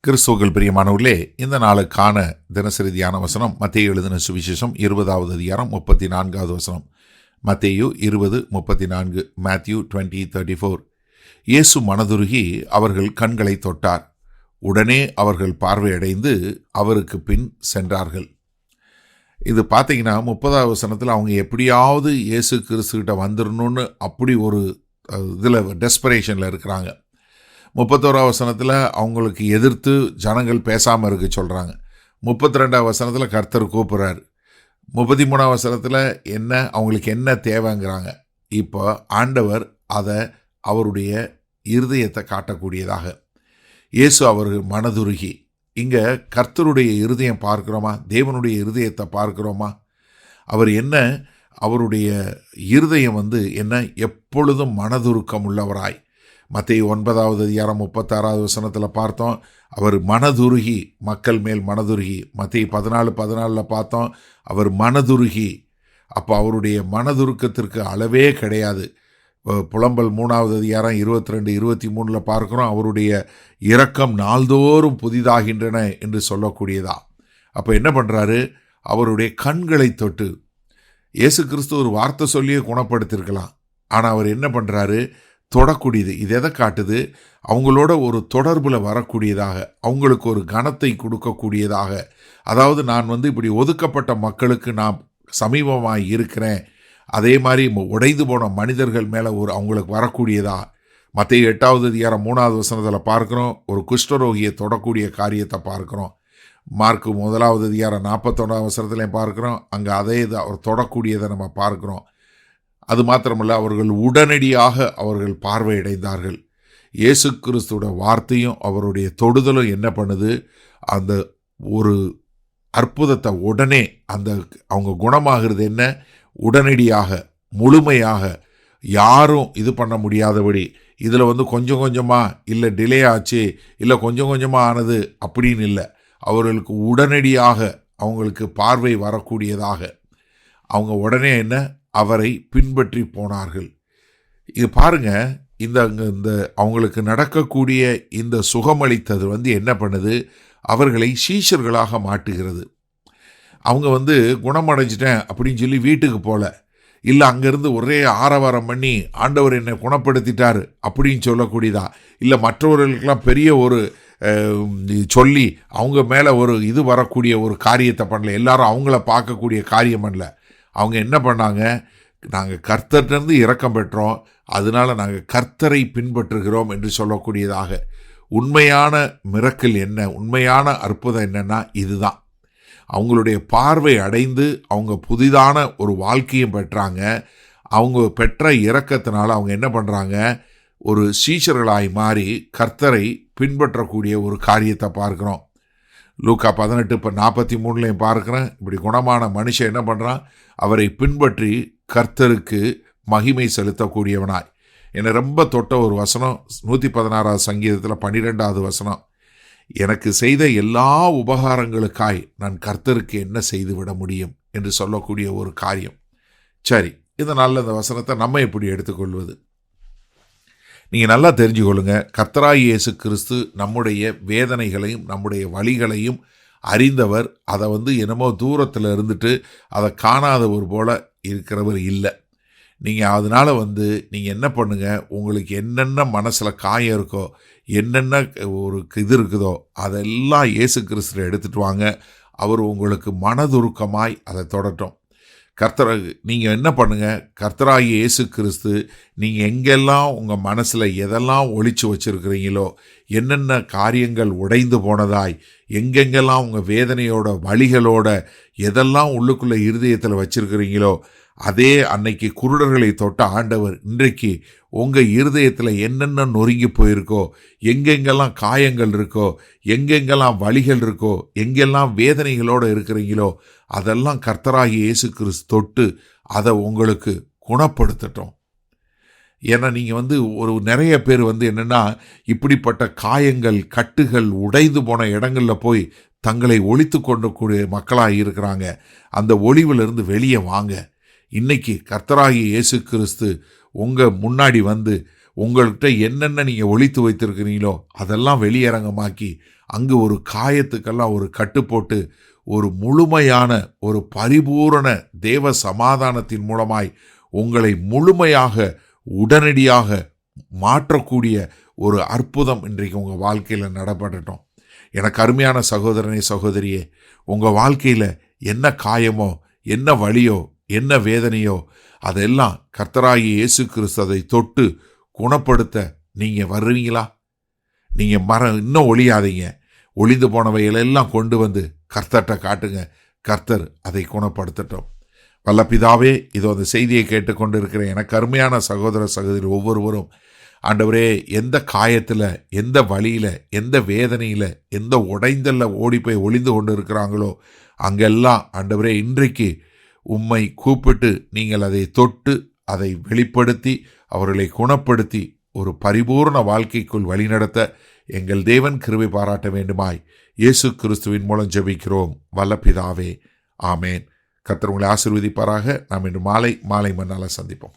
கிறிஸ்துவுக்குள் பிரியமானவர்களே, இந்த நாளுக்கான தினசரி தியான வசனம் மத்தேயு எழுதின சுவிசேஷம் 20வது அதிகாரம் 34வது வசனம். மத்தேயு 20:34. மேத்யூ 20:34. இயேசு மனதுருகி அவர்கள் கண்களை தொட்டார். உடனே அவர்கள் பார்வையடைந்து அவருக்கு பின் சென்றார்கள். இது பார்த்தீங்கன்னா 30வது வசனத்தில் அவங்க எப்படியாவது இயேசு கிறிஸ்துக்கிட்ட வந்துடணும்னு அப்படி ஒரு இதில் டெஸ்பரேஷனில் இருக்கிறாங்க. 31வது வசனத்தில் அவங்களுக்கு எதிர்த்து ஜனங்கள் பேசாமல் இருக்க சொல்கிறாங்க. 32வது வசனத்தில் கர்த்தர் கூப்பிட்றாரு. 33வது வசனத்தில் அவங்களுக்கு என்ன தேவைங்கிறாங்க. இப்போ ஆண்டவர் அதை அவருடைய இருதயத்தை காட்டக்கூடியதாக இயேசு அவர்கள் மனதுருகி, இங்கே கர்த்தருடைய இருதயம் பார்க்குறோமா? தேவனுடைய இருதயத்தை பார்க்குறோமா? அவருடைய இருதயம் எப்பொழுதும் மனதுருக்கம் உள்ளவராய். மத்தேயு 9வது அதிகாரம் 36வது வசனத்தில் பார்த்தோம், அவர் மனதுருகி, மக்கள் மேல் மனதுருகி. மத்தேயு 14:14 பார்த்தோம், அவர் மனதுருகி. அப்போ அவருடைய மனதுருக்கத்திற்கு அளவே கிடையாது. புலம்பல் 3வது அதிகாரம் 22-23 பார்க்குறோம், அவருடைய இரக்கம் நாள்தோறும் புதிதாகின்றன என்று சொல்லக்கூடியதா. அப்போ என்ன பண்ணுறாரு? அவருடைய கண்களை தொட்டு, இயேசு கிறிஸ்து ஒரு வார்த்தை சொல்லியே குணப்படுத்தியிருக்கலாம். ஆனால் அவர் என்ன பண்ணுறாரு? தொடக்கூடியது. இது எதை காட்டுது? அவங்களோட ஒரு தொடர்பில் வரக்கூடியதாக, அவங்களுக்கு ஒரு கனத்தை கொடுக்கக்கூடியதாக. அதாவது நான் இப்படி ஒதுக்கப்பட்ட மக்களுக்கு நான் சமீபமாக இருக்கிறேன், அதே மாதிரி உடைந்து போன மனிதர்கள் மேலே அவங்களுக்கு வரக்கூடியதா. மத்தேயு 8வது அதிகாரம் 3வது வசனத்தில் பார்க்குறோம், ஒரு குஷ்டரோகியை தொடக்கூடிய காரியத்தை பார்க்குறோம். மார்க்கு 1வது அதிகாரம் 41வது வசனத்துலையும் பார்க்குறோம், அங்கே அதே அவர் தொடக்கூடியதை நம்ம பார்க்குறோம். அது மாத்திரமல்ல, அவர்கள் உடனடியாக அவர்கள் பார்வையடைந்தார்கள். இயேசு கிறிஸ்துவோட வார்த்தையும் அவருடைய தொடுதலும் என்ன பண்ணுது? அந்த ஒரு அற்புதத்தை உடனே அவங்க குணமாகிறது உடனடியாக, முழுமையாக, யாரும் இது பண்ண முடியாதபடி. இதில் கொஞ்சம் கொஞ்சமாக, இல்லை டிலே ஆச்சு, இல்லை கொஞ்சம் கொஞ்சமாக ஆனது அப்படின்னு இல்லை. அவர்களுக்கு உடனடியாக அவங்களுக்கு பார்வை வரக்கூடியதாக அவங்க உடனே அவரை பின்பற்றி போனார்கள். இது பாருங்க, இந்த அவங்களுக்கு நடக்கக்கூடிய இந்த சுகமளித்தது என்ன பண்ணுது? அவர்களை சீஷர்களாக மாட்டுகிறது. அவங்க குணமடைஞ்சிட்டேன் அப்படின்னு சொல்லி வீட்டுக்கு போகல, இல்லை அங்கேருந்து ஒரே ஆரவாரம் பண்ணி ஆண்டவர் என்னை குணப்படுத்திட்டார் அப்படின்னு சொல்லக்கூடியதா, இல்லை மற்றவர்களுக்கெல்லாம் பெரிய ஒரு சொல்லி அவங்க மேலே ஒரு இது வரக்கூடிய ஒரு காரியத்தை பண்ணல, எல்லாரும் அவங்கள பார்க்கக்கூடிய காரியம் பண்ணல. அவங்க என்ன பண்ணாங்க? நாங்கள் கர்த்தர்கிட்டருந்து இரக்கம் பெற்றோம், அதனால் நாங்கள் கர்த்தரை பின்பற்றுகிறோம் என்று சொல்லக்கூடியதாக. உண்மையான மிரக்கிள் உண்மையான அற்புதம் என்னன்னா இதுதான். அவங்களுடைய பார்வை அடைந்து அவங்க புதிதான ஒரு வாழ்க்கையும் பெற்றாங்க. அவங்க பெற்ற இரக்கத்தினால அவங்க என்ன பண்ணுறாங்க? ஒரு சீஷர்களாய் மாறி கர்த்தரை பின்பற்றக்கூடிய ஒரு காரியத்தை பார்க்குறோம். லூக்கா 18:43 பார்க்குறேன், இப்படி குணமான மனுஷன் என்ன பண்ணுறான்? அவரை பின்பற்றி கர்த்தருக்கு மகிமை செலுத்தக்கூடியவனாய். என்னை ரொம்ப தொட்ட ஒரு வசனம் 116வது சங்கீதத்தில் 12வது வசனம், எனக்கு செய்த எல்லா உபகாரங்களுக்காய் நான் கர்த்தருக்கு என்ன செய்து விட முடியும் என்று சொல்லக்கூடிய ஒரு காரியம். சரி, இதனால் இந்த வசனத்தை நம்ம எப்படி எடுத்துக்கொள்வது? நீங்கள் நல்லா தெரிஞ்சுக்கொள்ளுங்க, கர்த்தராகிய இயேசு கிறிஸ்து நம்முடைய வேதனைகளையும் நம்முடைய வலிகளையும் அறிந்தவர். அதை என்னமோ தூரத்தில் இருந்துட்டு அதை காணாதவர் போல இருக்கிறவர் இல்லை. நீங்கள் அதனால் நீங்கள் என்ன பண்ணுங்கள்? உங்களுக்கு என்னென்ன மனசில் காயம் இருக்கோ, என்னென்ன ஒரு இது இருக்குதோ, அதெல்லாம் இயேசு கிறிஸ்துவை எடுத்துகிட்டு வாங்க. அவர் உங்களுக்கு மனதுருக்கமாய் அதை தொடட்டும். நீங்கள் என்ன பண்ணுங்கள்? கர்த்தராகிய இயேசு கிறிஸ்து, நீங்கள் எங்கெல்லாம் உங்கள் மனசில் எதெல்லாம் ஒளிச்சு வச்சுருக்கிறீங்களோ, என்னென்ன காரியங்கள் உடைந்து போனதாய், எங்கெங்கெல்லாம் உங்கள் வேதனையோட வலிகளோட எதெல்லாம் உள்ளுக்குள்ளே இருதயத்தில் வச்சுருக்கிறீங்களோ, அதே அன்னைக்கு குருடர்களை தொட்ட ஆண்டவர் இன்றைக்கு உங்கள் இருதயத்தில் என்னென்ன நொறுங்கி போயிருக்கோ, எங்கெங்கெல்லாம் காயங்கள் இருக்கோ, எங்கெங்கெல்லாம் வலிகள் இருக்கோ, எங்கெல்லாம் வேதனைகளோடு இருக்கிறீங்களோ, அதெல்லாம் கர்த்தராகிய இயேசு கிறிஸ்து தொட்டு அதை உங்களுக்கு குணப்படுத்தட்டும். ஏன்னா நீங்கள் ஒரு நிறைய பேர் என்னென்னா இப்படிப்பட்ட காயங்கள், கட்டுகள், உடைந்து போன இடங்களில் போய் தங்களை ஒளித்து கொண்டக்கூடிய மக்களாக இருக்கிறாங்க. அந்த ஒளிவிலிருந்து வெளியே வாங்க. இன்னைக்கு கர்த்தராகிய இயேசு கிறிஸ்து உங்கள் முன்னாடி உங்கள்கிட்ட என்னென்ன நீங்கள் ஒளித்து வைத்திருக்கிறீங்களோ அதெல்லாம் வெளியரங்கமாக்கி அங்கு ஒரு காயத்துக்கெல்லாம் ஒரு கட்டு போட்டு ஒரு முழுமையான ஒரு பரிபூரண தேவ சமாதானத்தின் மூலமாய் உங்களை முழுமையாக உடனடியாக மாற்றக்கூடிய ஒரு அற்புதம் இன்றைக்கு உங்கள் வாழ்க்கையில் நடைபெறட்டும். எனக்கு அருமையான சகோதரனே சகோதரியே, உங்கள் வாழ்க்கையில் என்ன காயமோ, என்ன வலியோ, என்ன வேதனையோ, அதெல்லாம் கர்த்தராகிய இயேசு கிறிஸ்து அதை தொட்டு குணப்படுத்த நீங்கள் வருவீங்களா? நீங்கள் இன்னும் ஒளியாதீங்க. ஒளிந்து போனவைகளெல்லாம் கொண்டு வந்து கர்த்தர்கிட்ட காட்டுங்க. கர்த்தர் அதை குணப்படுத்தட்டும். வல்ல பிதாவே, இதோ அந்த செய்தியை கேட்டுக்கொண்டு இருக்கிற எனக்கு அருமையான சகோதர சகோதரி ஒவ்வொருவரும், ஆண்டவரே, எந்த காயத்தில், எந்த வழியில், எந்த வேதனையில், எந்த உடைந்தல்ல ஓடி போய் ஒளிந்து கொண்டு இருக்கிறாங்களோ அங்கெல்லாம் ஆண்டவரே இன்றைக்கு உம்மை கூப்பிட்டு நீங்கள் அதை தொட்டு அதை வெளிப்படுத்தி அவர்களை குணப்படுத்தி ஒரு பரிபூர்ண வாழ்க்கைக்குள் வழிநடத்த எங்கள் தேவன் கிருபை பாராட்ட வேண்டுமாய் இயேசு கிறிஸ்துவின் மூலம் ஜெபிக்கிறோம் வல்ல பிதாவே, ஆமேன். கர்த்தர் உங்களை ஆசீர்வதிப்பாராக. நாம் இன்று மாலை மன்னால சந்திப்போம்.